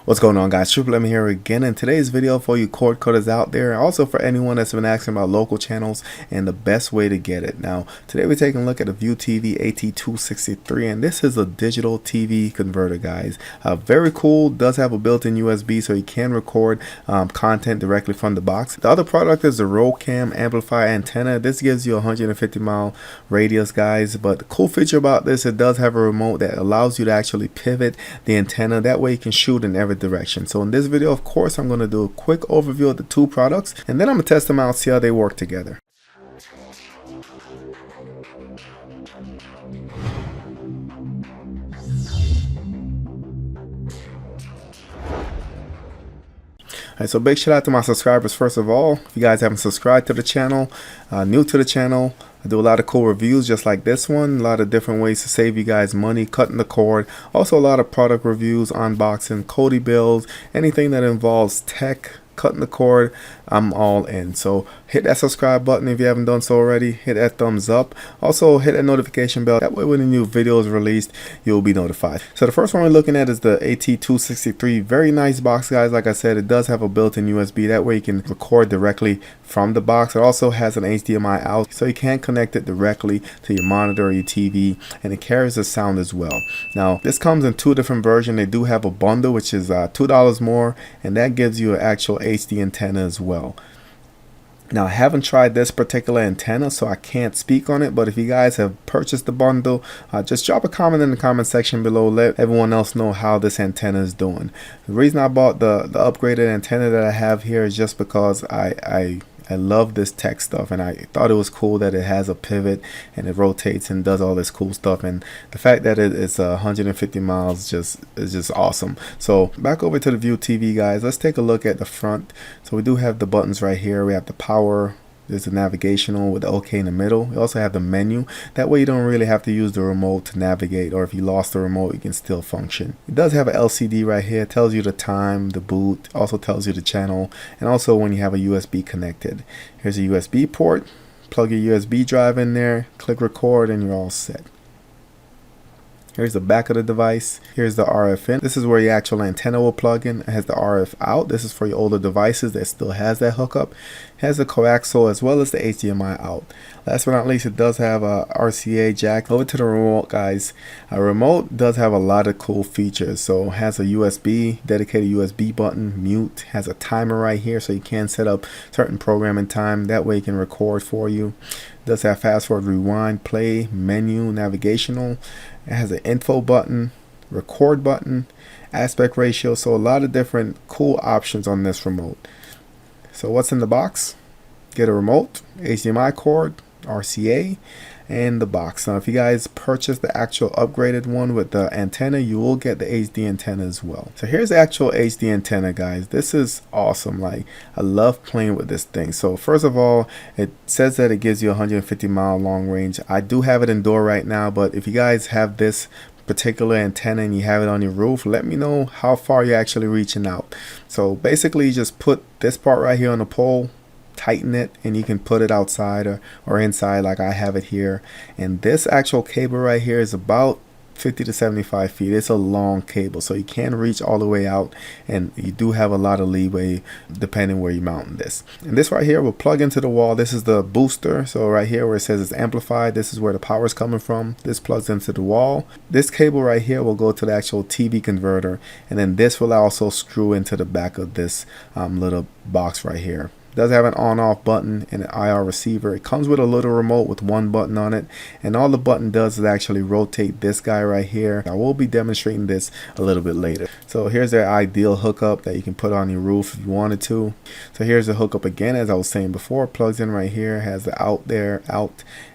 What's going on, guys? Triple M here again in today's video for you cord cutters out there, and also for anyone that's been asking about local channels and the best way to get it. Now today we're taking a look at a ViewTV AT-263, and this is a digital TV converter, guys. Very cool. Does have a built-in USB, so you can record content directly from the box. The other product is the Rocam amplifier antenna. This gives you a 150-mile radius, guys, but the cool feature about this, it does have a remote that allows you to actually pivot the antenna. That way you can shoot in every direction. So in this video, of course, I'm going to do a quick overview of the two products, and then I'm going to test them out, see how they work together. Alright, so big shout out to my subscribers first of all. If you guys haven't subscribed to the channel, new to the channel, I do a lot of cool reviews just like this one. A lot of different ways to save you guys money, cutting the cord. Also a lot of product reviews, unboxing, kodi builds, anything that involves tech, cutting the cord, I'm all in. So hit that subscribe button if you haven't done so already. Hit that thumbs up. Also hit that notification bell. That way when a new video is released, you'll be notified. So the first one we're looking at is the AT-263. Very nice box, guys. Like I said, it does have a built-in USB. That way you can record directly from the box. It also has an HDMI out, so you can connect it directly to your monitor or your TV, and it carries the sound as well. Now this comes in two different versions. They do have a bundle, which is $2 more, and that gives you an actual HD antenna as well. Now I haven't tried this particular antenna, so I can't speak on it, but if you guys have purchased the bundle, just drop a comment in the comment section below. Let everyone else know how this antenna is doing. The reason I bought the upgraded antenna that I have here is just because I love this tech stuff, and I thought it was cool that it has a pivot and it rotates and does all this cool stuff, and the fact that it's 150 miles is just awesome. So back over to the ViewTV, guys. Let's take a look at the front. So we do have the buttons right here. We have the power. There's a navigational with the OK in the middle. We also have the menu. That way you don't really have to use the remote to navigate, or if you lost the remote, you can still function. It does have an LCD right here. It tells you the time, the boot, also tells you the channel, and also when you have a USB connected. Here's a USB port. Plug your USB drive in there, click record, and you're all set. Here's the back of the device. Here's the RF in. This is where your actual antenna will plug in. It has the RF out. This is for your older devices that still has that hookup. It has the coaxial as well as the HDMI out. Last but not least, it does have a RCA jack. Over to the remote, guys. A remote does have a lot of cool features. So it has a USB, dedicated USB button, mute, has a timer right here, so you can set up certain programming time. That way it can record for you. It does have fast forward, rewind, play, menu, navigational. It has an info button, record button, aspect ratio. So a lot of different cool options on this remote. So what's in the box? Get a remote, HDMI cord, RCA, and the box. Now if you guys purchase the actual upgraded one with the antenna, you will get the HD antenna as well. So here's the actual HD antenna, guys. This is awesome. Like, I love playing with this thing. So first of all, it says that it gives you 150-mile long range. I do have it indoor right now, but if you guys have this particular antenna and you have it on your roof, let me know how far you're actually reaching out. So basically you just put this part right here on the pole, tighten it, and you can put it outside or inside like I have it here. And this actual cable right here is about 50 to 75 feet. It's a long cable, so you can reach all the way out, and you do have a lot of leeway depending where you mount this. And this right here will plug into the wall. This is the booster. So right here where it says it's amplified, this is where the power is coming from. This plugs into the wall. This cable right here will go to the actual TV converter, and then this will also screw into the back of this little box right here. Does have an on-off button and an IR receiver. It comes with a little remote with one button on it, and all the button does is actually rotate this guy right here. I will be demonstrating this a little bit later. So here's their ideal hookup that you can put on your roof if you wanted to. So here's the hookup again, as I was saying before. It plugs in right here, has the out,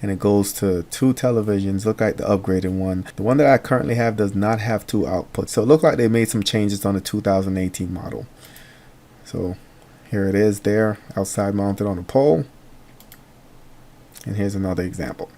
and it goes to two televisions. Look like the upgraded one. The one that I currently have does not have two outputs, so it looks like they made some changes on the 2018 model. So here it is there, outside mounted on a pole. And here's another example.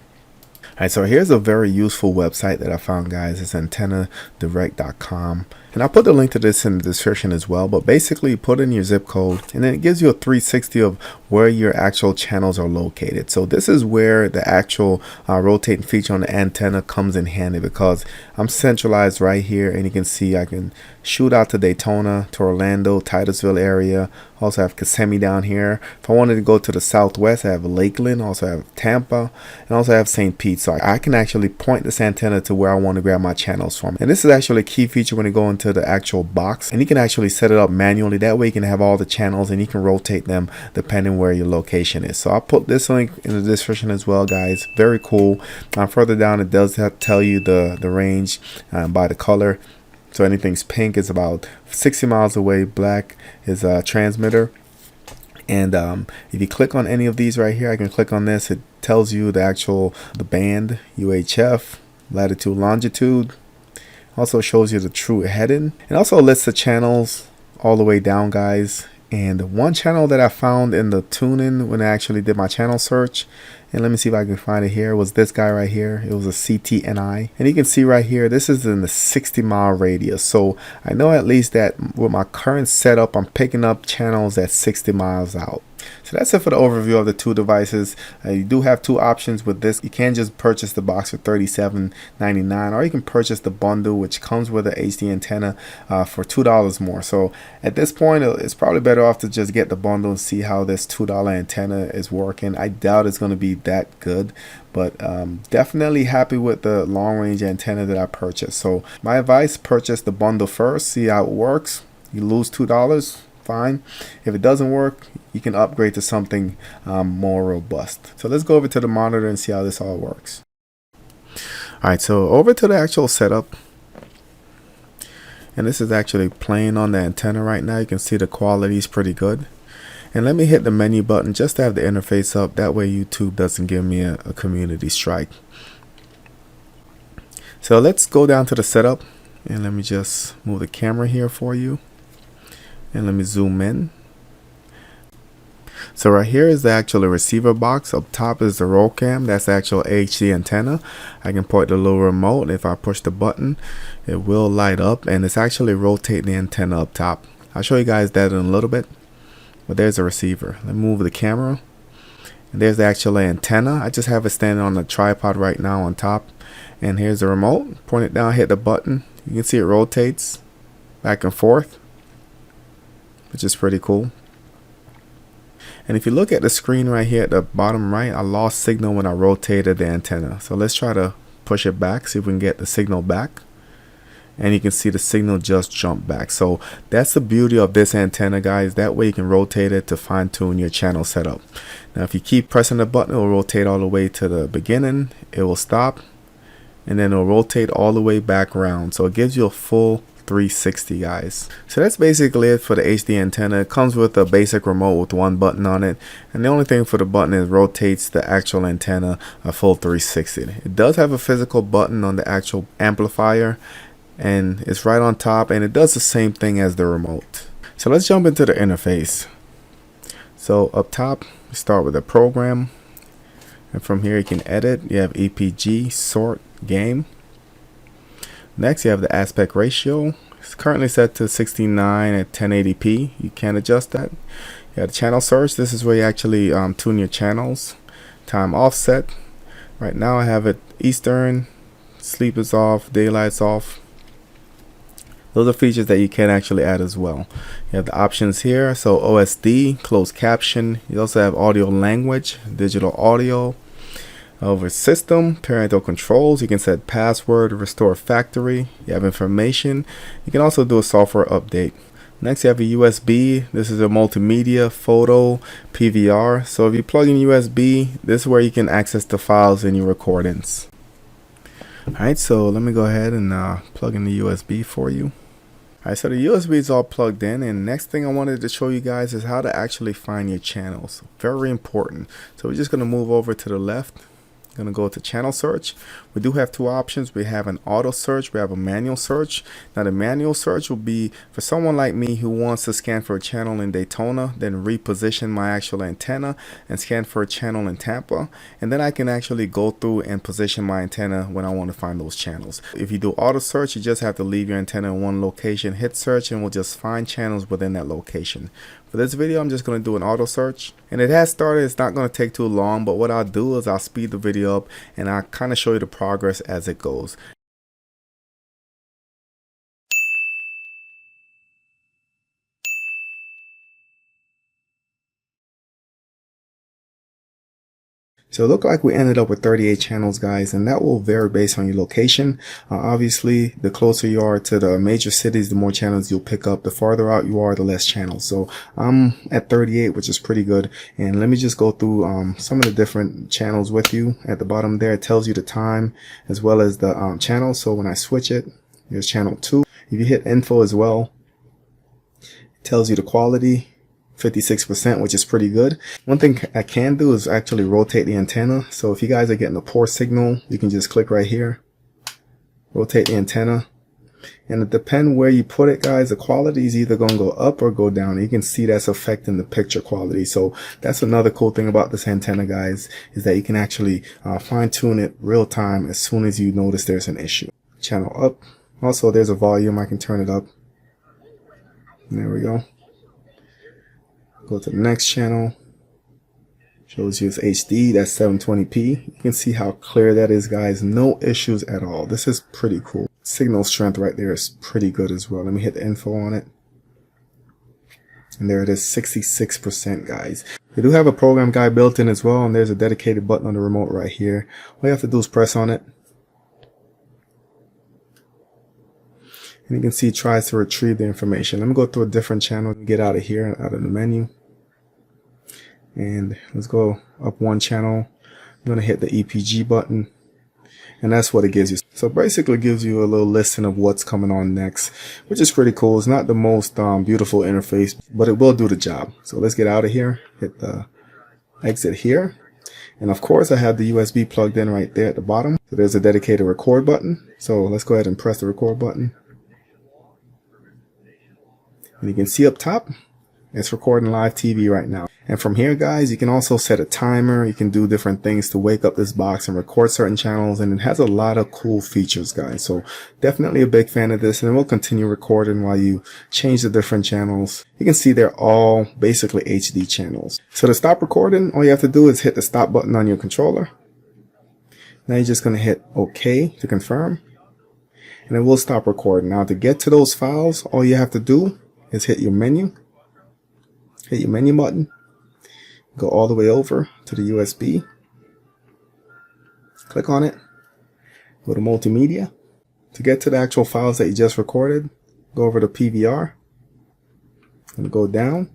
Alright, so here's a very useful website that I found, guys. It's antennadirect.com. And I'll put the link to this in the description as well. But basically, you put in your zip code, and then it gives you a 360 of where your actual channels are located. So this is where the actual rotating feature on the antenna comes in handy, because I'm centralized right here, and you can see I can shoot out to Daytona, to Orlando, Titusville area. Also have Kissimmee down here. If I wanted to go to the southwest, I have Lakeland, also have Tampa, and also have St. Pete. So I can actually point this antenna to where I want to grab my channels from. And this is actually a key feature when you go into the actual box, and you can actually set it up manually. That way you can have all the channels, and you can rotate them depending where your location is. So I'll put this link in the description as well, guys. Very cool. Further down, it does tell you the range by the color. So anything's pink is about 60 miles away. Black is a transmitter. And if you click on any of these right here, I can click on this. It tells you the band, UHF, latitude, longitude. Also shows you the true heading, and also lists the channels all the way down, guys. And one channel that I found in the tuning when I actually did my channel search, and let me see if I can find it here, was this guy right here. It was a CTNI, and you can see right here, this is in the 60-mile radius. So I know at least that with my current setup, I'm picking up channels at 60 miles out. So that's it for the overview of the two devices. You do have two options with this. You can just purchase the box for $37.99, or you can purchase the bundle, which comes with an HD antenna for $2 more. So at this point, it's probably better off to just get the bundle and see how this $2 antenna is working. I doubt it's going to be that good, but definitely happy with the long range antenna that I purchased. So my advice, purchase the bundle first, see how it works. You lose $2, fine. If it doesn't work, you can upgrade to something more robust. So let's go over to the monitor and see how this all works. Alright, so over to the actual setup, and this is actually playing on the antenna right now. You can see the quality is pretty good. And let me hit the menu button just to have the interface up, that way YouTube doesn't give me a community strike. So let's go down to the setup, and let me just move the camera here for you, and let me zoom in. So right here is the actual receiver box. Up top is the Rocam. That's the actual HD antenna. I can point the little remote. If I push the button, it will light up, and it's actually rotating the antenna up top. I'll show you guys that in a little bit. But there's a receiver. Let me move the camera, and there's the actual antenna. I just have it standing on the tripod right now on top. And here's the remote. Point it down, hit the button. You can see it rotates back and forth, which is pretty cool. And if you look at the screen right here at the bottom right, I lost signal when I rotated the antenna. So let's try to push it back, see if we can get the signal back. And you can see the signal just jump back. So that's the beauty of this antenna, guys. That way you can rotate it to fine tune your channel setup. Now if you keep pressing the button, it will rotate all the way to the beginning. It will stop, and then it will rotate all the way back around. So it gives you a full 360, guys. So that's basically it for the HD antenna. It comes with a basic remote with one button on it, and the only thing for the button is rotates the actual antenna a full 360. It does have a physical button on the actual amplifier, and it's right on top, and it does the same thing as the remote. So let's jump into the interface. So up top, we start with a program, and from here you can edit. You have EPG, sort, game. Next, you have the aspect ratio. It's currently set to 69 at 1080p. You can adjust that. You have the channel search. This is where you actually tune your channels. Time offset. Right now I have it Eastern. Sleep is off. Daylight's off. Those are features that you can actually add as well. You have the options here. So OSD, closed caption. You also have audio language, digital audio. Over system, parental controls, you can set password, restore factory. You have information. You can also do a software update. Next, you have a USB. This is a multimedia, photo, PVR. So if you plug in USB, this is where you can access the files in your recordings. Alright, so let me go ahead and plug in the USB for you. Alright, so the USB is all plugged in, and next thing I wanted to show you guys is how to actually find your channels. Very important. So we're just going to move over to the left. Gonna go to channel search. We do have two options. We have an auto search, we have a manual search. Now the manual search will be for someone like me who wants to scan for a channel in Daytona, then reposition my actual antenna and scan for a channel in Tampa, and then I can actually go through and position my antenna when I want to find those channels. If you do auto search, you just have to leave your antenna in one location, hit search, and we'll just find channels within that location. For this video, I'm just going to do an auto search, and it has started. It's not going to take too long, but what I'll do is I'll speed the video up and I'll kind of show you the progress as it goes. So it looked like we ended up with 38 channels, guys, and that will vary based on your location. Obviously, the closer you are to the major cities, the more channels you'll pick up. The farther out you are, the less channels. So I'm at 38, which is pretty good. And let me just go through some of the different channels with you. At the bottom there, it tells you the time as well as the channel. So when I switch it, here's channel 2. If you hit info as well, it tells you the quality. 56%, which is pretty good. One thing I can do is actually rotate the antenna. So if you guys are getting a poor signal, you can just click right here, rotate the antenna, and it depends where you put it, guys. The quality is either going to go up or go down. You can see that's affecting the picture quality. So that's another cool thing about this antenna, guys, is that you can actually fine tune it real time as soon as you notice there's an issue. Channel up. Also, there's a volume. I can turn it up. And there we go. Go to the next channel. Shows you it's HD. That's 720p. You can see how clear that is, guys. No issues at all. This is pretty cool. Signal strength right there is pretty good as well. Let me hit the info on it. And there it is, 66%, guys. We do have a program guide built in as well, and there's a dedicated button on the remote right here. All you have to do is press on it. And you can see it tries to retrieve the information. Let me go through a different channel and get out of here, out of the menu. And let's go up one channel. I'm going to hit the EPG button. And that's what it gives you. So basically it gives you a little listing of what's coming on next, which is pretty cool. It's not the most beautiful interface, but it will do the job. So let's get out of here. Hit the exit here. And of course I have the USB plugged in right there at the bottom. So there's a dedicated record button. So let's go ahead and press the record button. And you can see up top, it's recording live TV right now. And from here, guys, you can also set a timer. You can do different things to wake up this box and record certain channels. And it has a lot of cool features, guys. So definitely a big fan of this. And we'll continue recording while you change the different channels. You can see they're all basically HD channels. So to stop recording, all you have to do is hit the stop button on your controller. Now you're just going to hit OK to confirm. And it will stop recording. Now to get to those files, all you have to do is hit your menu. Hit your menu button. Go all the way over to the USB. Click on it. Go to multimedia. To get to the actual files that you just recorded, go over to PVR. And go down.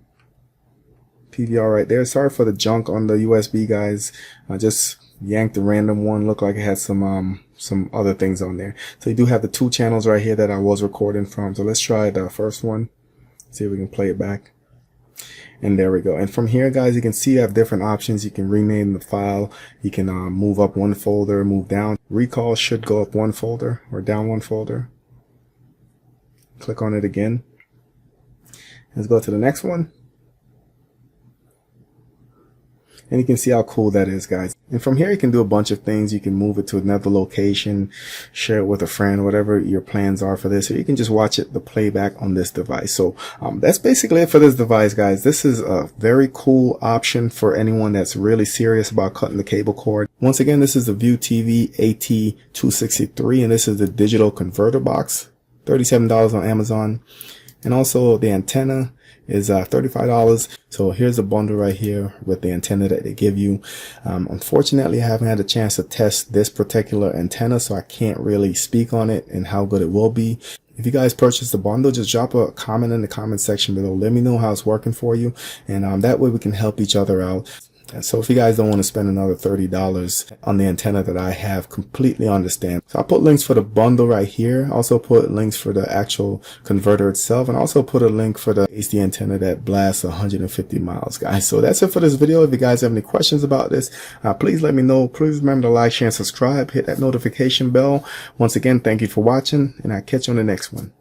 PVR right there. Sorry for the junk on the USB, guys. I just yanked a random one. Looked like it had some other things on there. So you do have the two channels right here that I was recording from. So let's try the first one. See if we can play it back. And there we go. And from here, guys, you can see you have different options. You can rename the file. You can move up one folder, move down. Recall should go up one folder or down one folder. Click on it again. Let's go to the next one. And you can see how cool that is, guys. And from here, you can do a bunch of things. You can move it to another location, share it with a friend, whatever your plans are for this. Or you can just watch it, the playback on this device. So that's basically it for this device, guys. This is a very cool option for anyone that's really serious about cutting the cable cord. Once again, this is the ViewTV AT-263, and this is the digital converter box, $37 on Amazon. And also the antenna is $35. So here's the bundle right here with the antenna that they give you. Unfortunately, I haven't had a chance to test this particular antenna, so I can't really speak on it and how good it will be. If you guys purchase the bundle, just drop a comment in the comment section below. Let me know how it's working for you, and that way we can help each other out. And so if you guys don't want to spend another $30 on the antenna that I have, completely understand. So I'll put links for the bundle right here. Also put links for the actual converter itself, and also put a link for the HD antenna that blasts 150 miles, guys. So that's it for this video. If you guys have any questions about this, please let me know. Please remember to like, share, and subscribe. Hit that notification bell. Once again, thank you for watching, and I'll catch you on the next one.